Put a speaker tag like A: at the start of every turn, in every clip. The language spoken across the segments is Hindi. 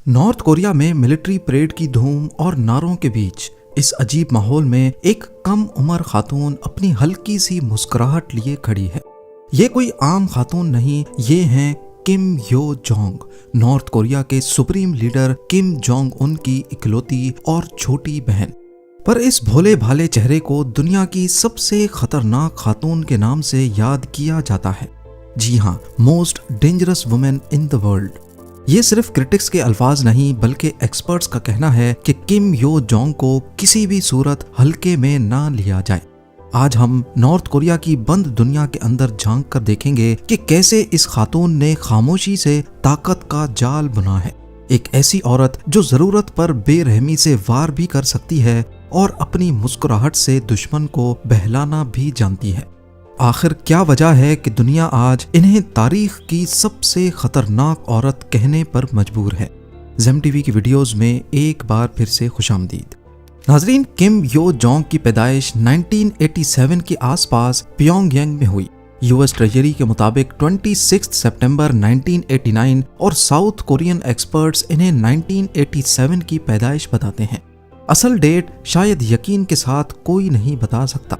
A: नॉर्थ कोरिया में मिलिट्री परेड की धूम और नारों के बीच इस अजीब माहौल में एक कम उम्र खातून अपनी हल्की सी मुस्कुराहट लिए खड़ी है। ये कोई आम खातून नहीं, ये हैं किम यो जोंग, नॉर्थ कोरिया के supreme leader Kim Jong Un की इकलौती और छोटी बहन। पर इस भोले भाले चेहरे को दुनिया की सबसे खतरनाक खातून के नाम से याद किया जाता है। जी हाँ, most dangerous women in the world. ये सिर्फ क्रिटिक्स के अल्फाज नहीं बल्कि एक्सपर्ट्स का कहना है कि किम यो जोंग को किसी भी सूरत हल्के में ना लिया जाए। आज हम नॉर्थ कोरिया की बंद दुनिया के अंदर झांक कर देखेंगे कि कैसे इस खातून ने खामोशी से ताकत का जाल बुना है। एक ऐसी औरत जो जरूरत पर बेरहमी से वार भी कर सकती है और अपनी मुस्कुराहट से दुश्मन को बहलाना भी जानती है। आखिर क्या वजह है कि दुनिया आज इन्हें तारीख की सबसे खतरनाक औरत कहने पर मजबूर है। ज़ेम टीवी की वीडियोस में एक बार फिर से खुशामदीद। नाजरीन, किम यो जोंग की पैदाइश 1987 के आसपास प्योंगयांग में हुई। यूएस ट्रेजरी के मुताबिक 26 सितंबर 1989 और साउथ कोरियन एक्सपर्ट्स इन्हें 1987 की पैदाइश बताते हैं। असल डेट शायद यकीन के साथ कोई नहीं बता सकता,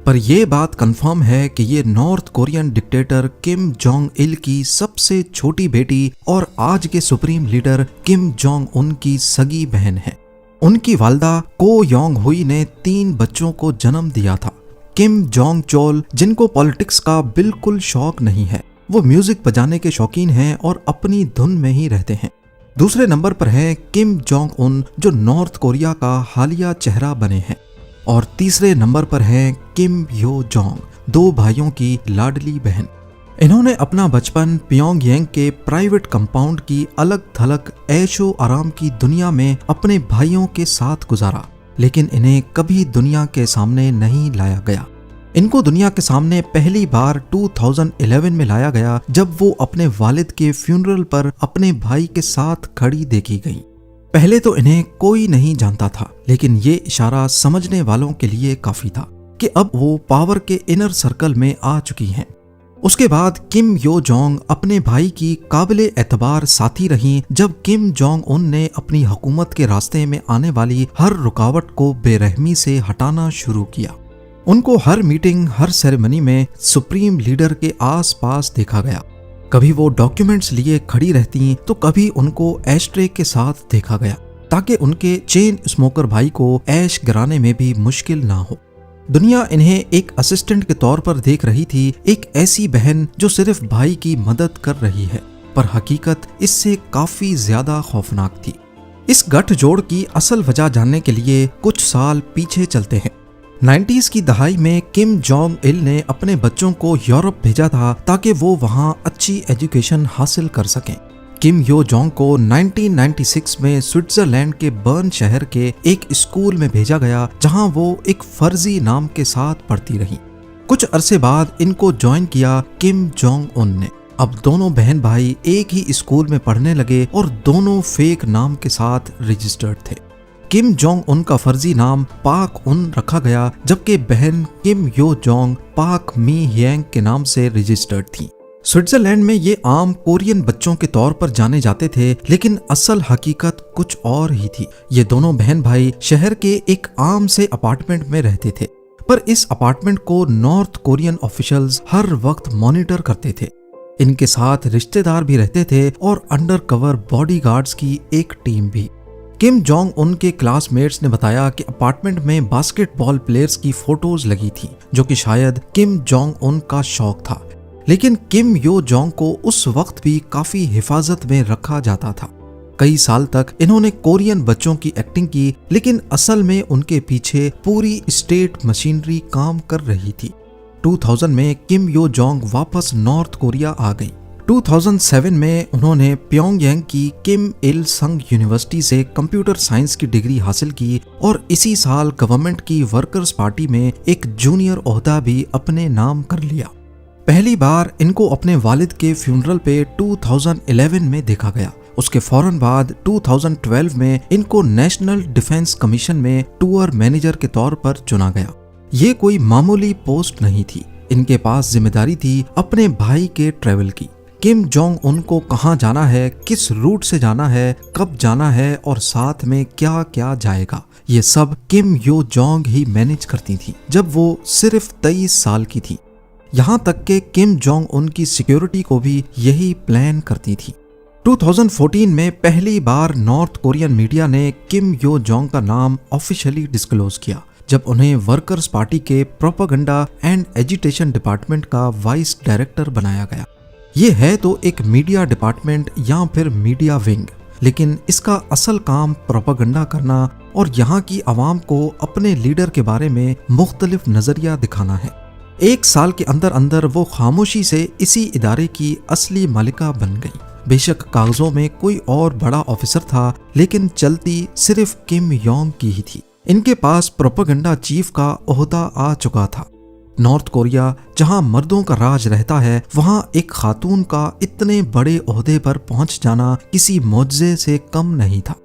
A: पर यह बात कंफर्म है कि ये north Korean dictator Kim Jong Il की सबसे छोटी बेटी और आज के supreme leader Kim Jong Un की सगी बहन है। उनकी वालदा को योंग हुई ने 3 बच्चों को जन्म दिया था। किम जोंग चोल, जिनको पॉलिटिक्स का बिल्कुल शौक नहीं है, वो म्यूजिक बजाने के शौकीन हैं और अपनी धुन में ही रहते हैं। दूसरे नंबर पर हैं किम जोंग उन, जो नॉर्थ कोरिया का हालिया चेहरा बने हैं। और तीसरे नंबर पर हैं किम यो जोंग, 2 भाइयों की लाडली बहन। इन्होंने अपना बचपन प्योंगयांग के प्राइवेट कंपाउंड की अलग थलग ऐशो आराम की दुनिया में अपने भाइयों के साथ गुजारा, लेकिन इन्हें कभी दुनिया के सामने नहीं लाया गया। इनको दुनिया के सामने पहली बार 2011 में लाया गया, जब वो अपने वालिद के फ्यूनरल पर अपने भाई के साथ खड़ी देखी गई। पहले तो इन्हें कोई नहीं जानता था, लेकिन ये इशारा समझने वालों के लिए काफी था कि अब वो पावर के इनर सर्कल में आ चुकी हैं। उसके बाद किम यो जोंग अपने भाई की काबिले एतबार साथी रहीं, जब किम जोंग उन ने अपनी हुकूमत के रास्ते में आने वाली हर रुकावट को बेरहमी से हटाना शुरू किया। उनको हर मीटिंग, हर सेरेमनी में सुप्रीम लीडर के आस पास देखा गया। कभी वो डॉक्यूमेंट्स लिए खड़ी रहती तो कभी उनको एशट्रे के साथ देखा गया, ताकि उनके चेन स्मोकर भाई को ऐश गिराने में भी मुश्किल ना हो। दुनिया इन्हें एक असिस्टेंट के तौर पर देख रही थी, एक ऐसी बहन जो सिर्फ भाई की मदद कर रही है, पर हकीकत इससे काफी ज्यादा खौफनाक थी। इस गठजोड़ की असल वजह जानने के लिए कुछ साल पीछे चलते हैं। 90s की दहाई में किम जोंग इल ने अपने बच्चों को यूरोप भेजा था ताकि वो वहां अच्छी एजुकेशन हासिल कर सकें। किम यो जोंग को 1996 में स्विट्जरलैंड के बर्न शहर के एक स्कूल में भेजा गया, जहां वो एक फर्जी नाम के साथ पढ़ती रही। कुछ अरसे बाद इनको ज्वाइन किया किम जोंग उन ने। अब दोनों बहन भाई एक ही स्कूल में पढ़ने लगे और दोनों फेक नाम के साथ रजिस्टर्ड थे। किम जोंग उन का फर्जी नाम पाक उन रखा गया, जबकि बहन किम यो जोंग पाक मी यांग के नाम से रजिस्टर्ड थी। स्विट्जरलैंड में ये आम कोरियन बच्चों के तौर पर जाने जाते थे, लेकिन असल हकीकत कुछ और ही थी। ये दोनों बहन भाई शहर के एक आम से अपार्टमेंट में रहते थे, पर इस अपार्टमेंट को नॉर्थ कोरियन ऑफिशियल्स हर वक्त मॉनिटर करते थे। इनके साथ रिश्तेदार भी रहते थे और अंडरकवर बॉडीगार्ड्स की एक टीम भी। किम जोंग उन के क्लासमेट्स ने बताया कि अपार्टमेंट में बास्केटबॉल प्लेयर्स की फोटोज लगी थी, जो कि शायद किम जोंग उन का शौक था। लेकिन किम यो जोंग को उस वक्त भी काफी हिफाजत में रखा जाता था। कई साल तक इन्होंने कोरियन बच्चों की एक्टिंग की, लेकिन असल में उनके पीछे पूरी स्टेट मशीनरी काम कर रही थी। 2000 में किम यो जोंग वापस नॉर्थ कोरिया आ गई। 2007 में उन्होंने प्योंगयांग की किम इल संग यूनिवर्सिटी से कंप्यूटर साइंस की डिग्री हासिल की और इसी साल गवर्नमेंट की वर्कर्स पार्टी में एक जूनियर ओहदा भी अपने नाम कर लिया। पहली बार इनको अपने वालिद के फ्यूनरल पे 2011 में देखा गया। उसके फौरन बाद 2012 में इनको नेशनल डिफेंस कमीशन में टूर मैनेजर के तौर पर चुना गया। ये कोई मामूली पोस्ट नहीं थी, इनके पास जिम्मेदारी थी अपने भाई के ट्रैवल की। किम जोंग उन को कहाँ जाना है, किस रूट से जाना है, कब जाना है और साथ में क्या क्या जाएगा, ये सब किम यो जोंग ही मैनेज करती थी जब वो सिर्फ 23 साल की थी। यहाँ तक कि किम जोंग उन की सिक्योरिटी को भी यही प्लान करती थी। 2014 में पहली बार नॉर्थ कोरियन मीडिया ने किम यो जोंग का नाम ऑफिशियली डिस्क्लोज किया जब उन्हें वर्कर्स पार्टी के प्रोपेगेंडा एंड एजिटेशन डिपार्टमेंट का वाइस डायरेक्टर बनाया गया। ये है तो एक मीडिया डिपार्टमेंट या फिर मीडिया विंग, लेकिन इसका असल काम प्रोपेगेंडा करना और यहाँ की आवाम को अपने लीडर के बारे में मुख्तलिफ नजरिया दिखाना है। 1 साल के अंदर अंदर वो खामोशी से इसी इदारे की असली मालिका बन गई। बेशक कागजों में कोई और बड़ा ऑफिसर था, लेकिन चलती सिर्फ किम योंग की ही थी। इनके पास प्रोपेगेंडा चीफ का ओहदा आ चुका था। नॉर्थ कोरिया जहां मर्दों का राज रहता है, वहां एक खातून का इतने बड़े ओहदे पर पहुंच जाना किसी मौजज़े से कम नहीं था।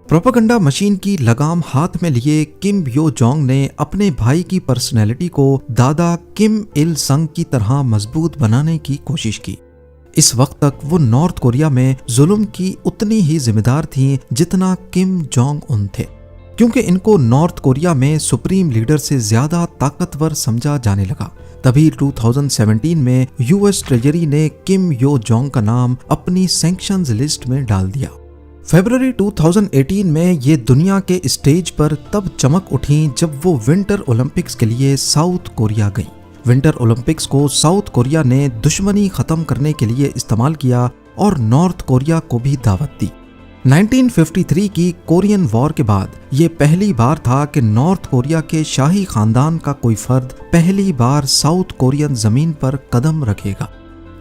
A: प्रोपेगेंडा मशीन की लगाम हाथ में लिए किम यो जोंग ने अपने भाई की पर्सनैलिटी को दादा किम इल संग की तरह मजबूत बनाने की कोशिश की। इस वक्त तक वो नॉर्थ कोरिया में जुल्म की उतनी ही जिम्मेदार थीं जितना किम जोंग उन थे, क्योंकि इनको नॉर्थ कोरिया में सुप्रीम लीडर से ज्यादा ताकतवर समझा जाने लगा। तभी 2017 में यूएस ट्रेजरी ने किम यो जोंग का नाम अपनी सैंक्शंस लिस्ट में डाल दिया। फरवरी 2018 में ये दुनिया के स्टेज पर तब चमक उठी जब वो विंटर ओलंपिक्स के लिए साउथ कोरिया गई। विंटर ओलंपिक्स को साउथ कोरिया ने दुश्मनी खत्म करने के लिए इस्तेमाल किया और नॉर्थ कोरिया को भी दावत दी। 1953 की कोरियन वॉर के बाद ये पहली बार था कि नॉर्थ कोरिया के शाही खानदान का कोई फर्द पहली बार साउथ कोरियन जमीन पर कदम रखेगा।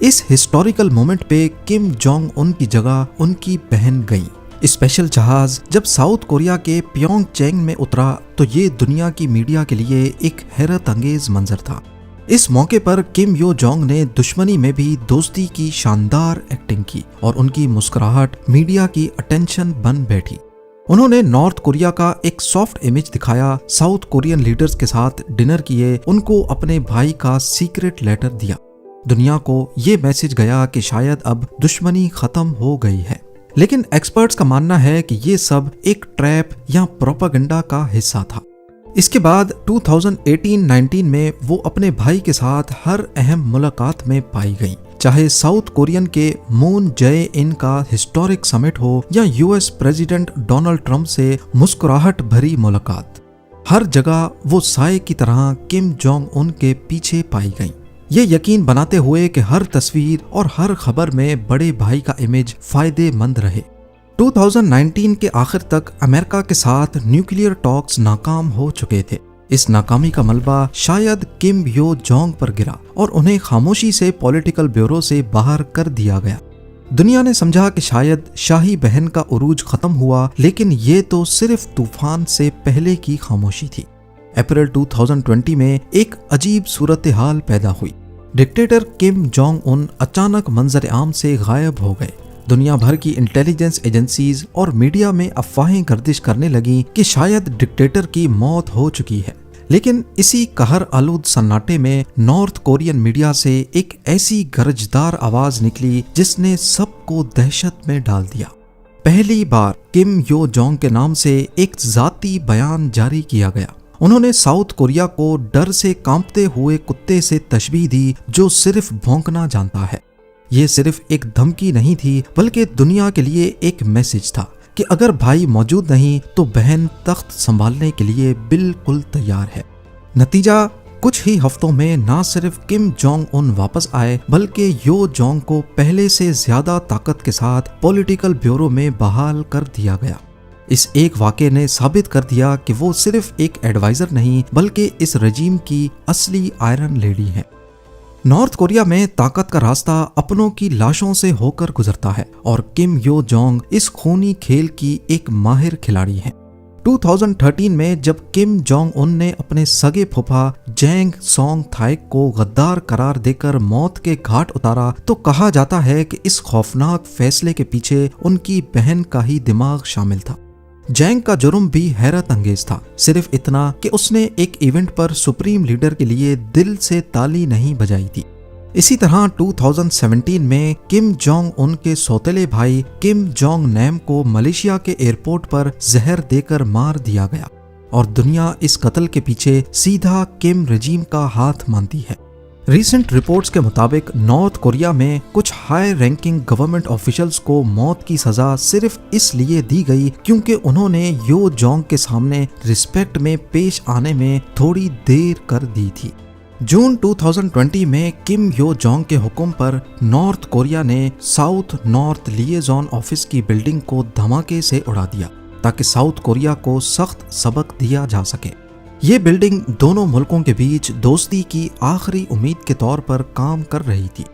A: इस हिस्टोरिकल मोमेंट पे किम जोंग उन की जगह उनकी बहन गई। स्पेशल जहाज जब साउथ कोरिया के प्योंगचैंग में उतरा तो ये दुनिया की मीडिया के लिए एक हैरत अंगेज मंजर था। इस मौके पर किम यो जोंग ने दुश्मनी में भी दोस्ती की शानदार एक्टिंग की और उनकी मुस्कुराहट मीडिया की अटेंशन बन बैठी। उन्होंने नॉर्थ कोरिया का एक सॉफ्ट इमेज दिखाया, साउथ कोरियन लीडर्स के साथ डिनर किए, उनको अपने भाई का सीक्रेट लेटर दिया। दुनिया को ये मैसेज गया कि शायद अब दुश्मनी खत्म हो गई है। लेकिन एक्सपर्ट्स का मानना है कि ये सब एक ट्रैप या प्रोपेगेंडा का हिस्सा था। इसके बाद 2018-19 में वो अपने भाई के साथ हर अहम मुलाकात में पाई गई, चाहे साउथ कोरियन के मून जय इन का हिस्टोरिक समिट हो या यूएस प्रेसिडेंट डोनाल्ड ट्रंप से मुस्कुराहट भरी मुलाकात। हर जगह वो साए की तरह किम जोंग उन के पीछे पाई गई, ये यकीन बनाते हुए कि हर तस्वीर और हर खबर में बड़े भाई का इमेज फायदेमंद रहे। 2019 के आखिर तक अमेरिका के साथ न्यूक्लियर टॉक्स नाकाम हो चुके थे। इस नाकामी का मलबा शायद किम यो जोंग पर गिरा और उन्हें खामोशी से पॉलिटिकल ब्यूरो से बाहर कर दिया गया। दुनिया ने समझा कि शायद शाही बहन का उरूज खत्म हुआ, लेकिन ये तो सिर्फ तूफान से पहले की खामोशी थी। अप्रैल 2020 में एक अजीब सूरत हाल पैदा हुई। डिक्टेटर किम जोंग उन अचानक मंजर आम से गायब हो गए। दुनिया भर की इंटेलिजेंस एजेंसीज और मीडिया में अफवाहें गर्दिश करने लगी कि शायद डिक्टेटर की मौत हो चुकी है। लेकिन इसी कहर आलूद सन्नाटे में नॉर्थ कोरियन मीडिया से एक ऐसी गरजदार आवाज निकली जिसने सबको दहशत में डाल दिया। पहली बार किम यो जोंग के नाम से एक जाती बयान जारी किया गया। उन्होंने साउथ कोरिया को डर से कांपते हुए कुत्ते से तशबीह दी जो सिर्फ भौंकना जानता है। ये सिर्फ एक धमकी नहीं थी, बल्कि दुनिया के लिए एक मैसेज था कि अगर भाई मौजूद नहीं तो बहन तख्त संभालने के लिए बिल्कुल तैयार है। नतीजा, कुछ ही हफ्तों में ना सिर्फ किम जोंग उन वापस आए, बल्कि यो जोंग को पहले से ज्यादा ताकत के साथ पॉलिटिकल ब्यूरो में बहाल कर दिया गया। इस एक वाक़े ने साबित कर दिया कि वो सिर्फ एक एडवाइजर नहीं, बल्कि इस रजीम की असली आयरन लेडी है। नॉर्थ कोरिया में ताकत का रास्ता अपनों की लाशों से होकर गुजरता है और किम यो जोंग इस खूनी खेल की एक माहिर खिलाड़ी है। 2013 में जब किम जोंग उन ने अपने सगे फूफा जैंग सोंग थाइक को गद्दार करार देकर मौत के घाट उतारा, तो कहा जाता है कि इस खौफनाक फैसले के पीछे उनकी बहन का ही दिमाग शामिल था। जैंग का जुर्म भी हैरत अंगेज था, सिर्फ इतना कि उसने एक इवेंट पर सुप्रीम लीडर के लिए दिल से ताली नहीं बजाई थी। इसी तरह 2017 में किम जोंग उन के सौतेले भाई किम जोंग नैम को मलेशिया के एयरपोर्ट पर जहर देकर मार दिया गया और दुनिया इस कत्ल के पीछे सीधा किम रेजिम का हाथ मानती है। रीसेंट रिपोर्ट्स के मुताबिक नॉर्थ कोरिया में कुछ हाई रैंकिंग गवर्नमेंट ऑफिशियल्स को मौत की सजा सिर्फ इसलिए दी गई क्योंकि उन्होंने यो जोंग के सामने रिस्पेक्ट में पेश आने में थोड़ी देर कर दी थी। जून 2020 में किम यो जोंग के हुक्म पर नॉर्थ कोरिया ने साउथ नॉर्थ लिएजॉन ऑफिस की बिल्डिंग को धमाके से उड़ा दिया ताकि साउथ कोरिया को सख्त सबक दिया जा सके। ये बिल्डिंग दोनों मुल्कों के बीच दोस्ती की आखिरी उम्मीद के तौर पर काम कर रही थी।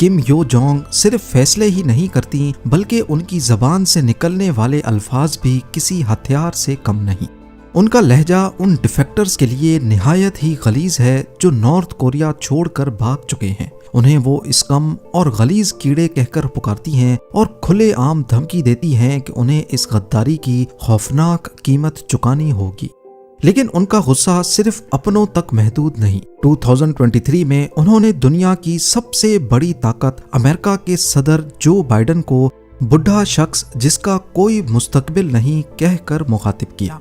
A: किम यो जोंग सिर्फ फैसले ही नहीं करती बल्कि उनकी जबान से निकलने वाले अल्फाज भी किसी हथियार से कम नहीं। उनका लहजा उन डिफेक्टर्स के लिए निहायत ही गलीज है जो नॉर्थ कोरिया छोड़कर भाग चुके हैं। उन्हें वो स्कम और गलीज कीड़े कहकर पुकारती हैं और खुलेआम धमकी देती हैं कि उन्हें इस गद्दारी की खौफनाक कीमत चुकानी होगी। लेकिन उनका गुस्सा सिर्फ अपनों तक महदूद नहीं। 2023 में उन्होंने दुनिया की सबसे बड़ी ताकत अमेरिका के सदर जो बाइडन को बुढ़ा शख्स जिसका कोई मुस्तकबिल नहीं कहकर मुखातिब किया।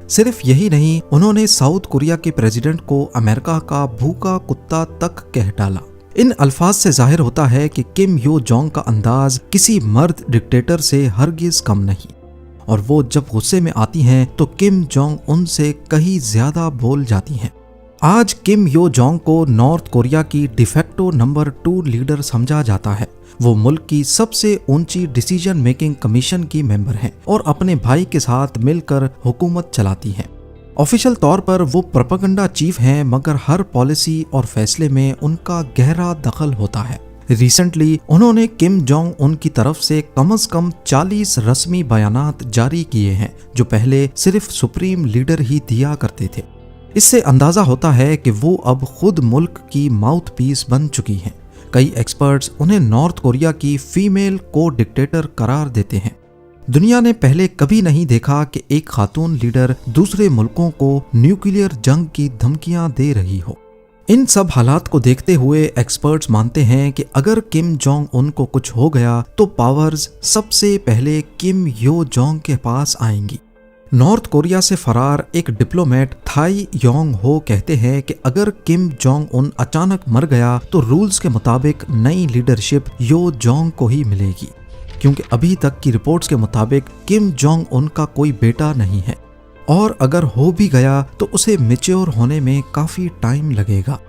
A: सिर्फ यही नहीं, उन्होंने साउथ कोरिया के प्रेसिडेंट को अमेरिका का भूखा कुत्ता तक कह डाला। इन अल्फाज से जाहिर होता है कि किम यो जोंग का अंदाज किसी मर्द डिक्टेटर से हरगिज कम नहीं और वो जब गुस्से में आती हैं तो किम जोंग उनसे कहीं ज्यादा बोल जाती हैं। आज किम यो जोंग को नॉर्थ कोरिया की डिफेक्टो नंबर 2 लीडर समझा जाता है। वो मुल्क की सबसे ऊंची डिसीजन मेकिंग कमीशन की मेंबर हैं और अपने भाई के साथ मिलकर हुकूमत चलाती हैं। ऑफिशियल तौर पर वो प्रोपेगेंडा चीफ हैं मगर हर पॉलिसी और फैसले में उनका गहरा दखल होता है। रिसेंटली उन्होंने किम जोंग उन की तरफ से कम 40 रस्मी बयानात जारी किए हैं जो पहले सिर्फ सुप्रीम लीडर ही दिया करते थे। इससे अंदाजा होता है कि वो अब खुद मुल्क की माउथ पीस बन चुकी हैं। कई एक्सपर्ट्स उन्हें नॉर्थ कोरिया की फीमेल को डिक्टेटर करार देते हैं। दुनिया ने पहले कभी नहीं देखा कि एक खातून लीडर दूसरे मुल्कों को न्यूक्लियर जंग की धमकियां दे रही हो। इन सब हालात को देखते हुए एक्सपर्ट्स मानते हैं कि अगर किम जोंग उन को कुछ हो गया तो पावर्स सबसे पहले किम यो जोंग के पास आएंगी। नॉर्थ कोरिया से फरार एक डिप्लोमेट थाई योंग हो कहते हैं कि अगर किम जोंग उन अचानक मर गया तो रूल्स के मुताबिक नई लीडरशिप यो जोंग को ही मिलेगी क्योंकि अभी तक की रिपोर्ट्स के मुताबिक किम जोंग उन का कोई बेटा नहीं है और अगर हो भी गया तो उसे मैच्योर होने में काफी टाइम लगेगा।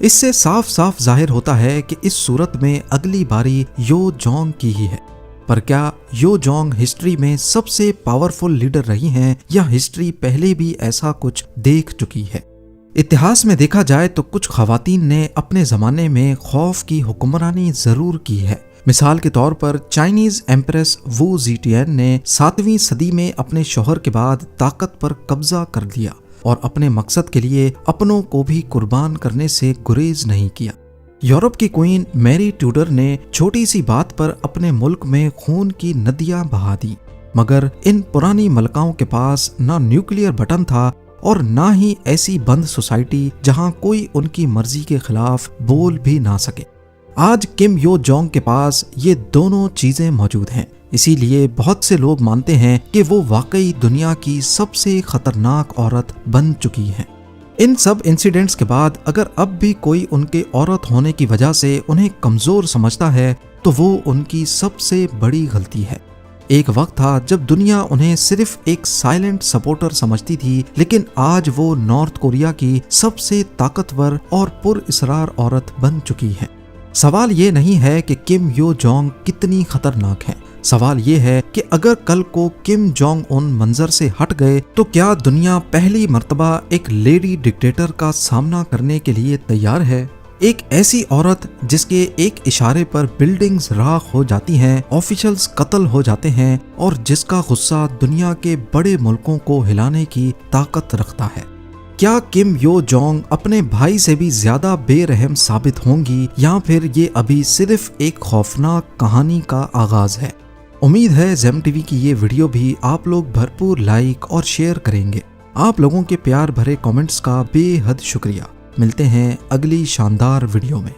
A: इससे साफ साफ जाहिर होता है कि इस सूरत में अगली बारी यो जोंग की ही है। पर क्या यो जोंग हिस्ट्री में सबसे पावरफुल लीडर रही हैं या हिस्ट्री पहले भी ऐसा कुछ देख चुकी है? इतिहास में देखा जाए तो कुछ खवातीन ने अपने जमाने में खौफ की हुक्मरानी जरूर की है। मिसाल के तौर पर चाइनीज एम्प्रेस वू जीटियन ने 7वीं सदी में अपने शौहर के बाद ताकत पर कब्जा कर लिया और अपने मकसद के लिए अपनों को भी कुर्बान करने से गुरेज नहीं किया। यूरोप की क्वीन मैरी ट्यूडर ने छोटी सी बात पर अपने मुल्क में खून की नदियां बहा दी मगर इन पुरानी मलकाओं के पास ना न्यूक्लियर बटन था और ना ही ऐसी बंद सोसाइटी जहां कोई उनकी मर्जी के खिलाफ बोल भी ना सके। आज किम यो जोंग के पास ये दोनों चीजें मौजूद हैं। इसीलिए बहुत से लोग मानते हैं कि वो वाकई दुनिया की सबसे खतरनाक औरत बन चुकी हैं। इन सब इंसिडेंट्स के बाद अगर अब भी कोई उनके औरत होने की वजह से उन्हें कमजोर समझता है तो वो उनकी सबसे बड़ी गलती है। एक वक्त था जब दुनिया उन्हें सिर्फ एक साइलेंट सपोर्टर समझती थी लेकिन आज वो नॉर्थ कोरिया की सबसे ताकतवर और पुरअसरार औरत बन चुकी है। सवाल ये नहीं है कि किम यो जोंग कितनी खतरनाक है, सवाल ये है कि अगर कल को किम जोंग उन मंजर से हट गए तो क्या दुनिया पहली मर्तबा एक लेडी डिक्टेटर का सामना करने के लिए तैयार है? एक ऐसी औरत जिसके एक इशारे पर बिल्डिंग्स राख हो जाती हैं, ऑफिशियल्स कत्ल हो जाते हैं और जिसका गुस्सा दुनिया के बड़े मुल्कों को हिलाने की ताकत रखता है। क्या किम यो जोंग अपने भाई से भी ज्यादा बेरहम साबित होंगी या फिर ये अभी सिर्फ एक खौफनाक कहानी का आगाज है? उम्मीद है जेम टीवी की ये वीडियो भी आप लोग भरपूर लाइक और शेयर करेंगे। आप लोगों के प्यार भरे कमेंट्स का बेहद शुक्रिया। मिलते हैं अगली शानदार वीडियो में।